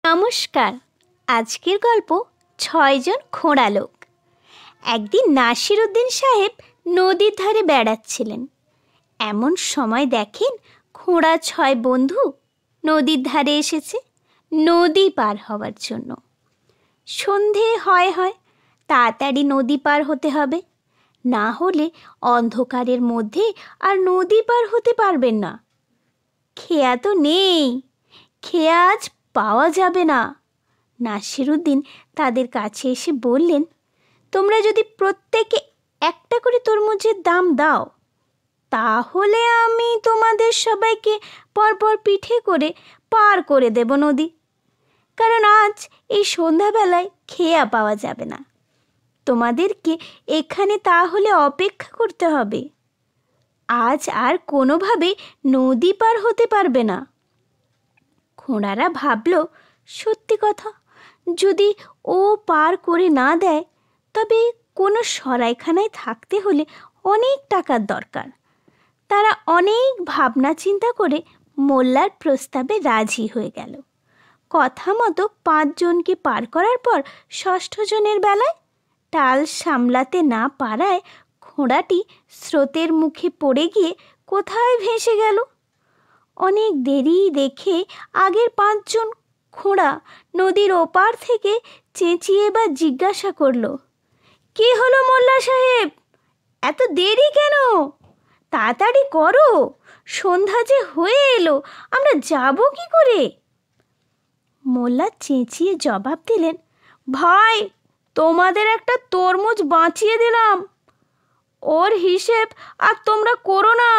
নমস্কার। আজকের গল্প ৬ জন খোঁড়া লোক। একদিন নাসিরউদ্দিন সাহেব নদীর ধারে বেড়াচ্ছিলেন। এমন সময় দেখেন খোঁড়া ৬ বন্ধু নদীর ধারে এসেছে নদী পার হওয়ার জন্য। সন্ধে হয় তাড়াতাড়ি নদী পার হতে হবে, না হলে অন্ধকারের মধ্যে আর নদী পার হতে পারবেন না। খেয়া তো নেই, খেয়া আজ পাওয়া যাবে না। নাসিরউদ্দিন তাদের কাছে এসে বললেন, তোমরা যদি প্রত্যেকে একটা করে তরমুজের দাম দাও, তাহলে আমি তোমাদের সবাইকে পরপর পিঠে করে পার করে দেব নদী। কারণ আজ এই সন্ধ্যাবেলায় খেয়া পাওয়া যাবে না। তোমাদেরকে এখানে তাহলে অপেক্ষা করতে হবে। আজ আর কোনোভাবে নদী পার হতে পারবে না। খোঁড়ারা ভাবল, সত্যি কথা, যদি ও পার করে না দেয় তবে কোনো সরাইখানায় থাকতে হলে অনেক টাকার দরকার। তারা অনেক ভাবনা চিন্তা করে মোল্লার প্রস্তাবে রাজি হয়ে গেল। কথা মতো ৫ জনকে পার করার পর ৬ষ্ঠ জনের বেলায় টাল সামলাতে না পারায় খোঁড়াটি স্রোতের মুখে পড়ে গিয়ে কোথায় ভেসে গেল। অনেক দেরি দেখে আগের ৫ জন খোঁড়া নদীর ওপার থেকে চেঁচিয়ে বা জিজ্ঞাসা করল, কি হলো মোল্লা সাহেব, এত দেরি কেন? তাড়াতাড়ি করো, সন্ধ্যা যে হয়ে এলো, আমরা যাব কি করে? মোল্লা চেঁচিয়ে জবাব দিলেন, ভাই, তোমাদের একটা তরমুজ বাঁচিয়ে দিলাম, ওর হিসেব আর তোমরা করো না।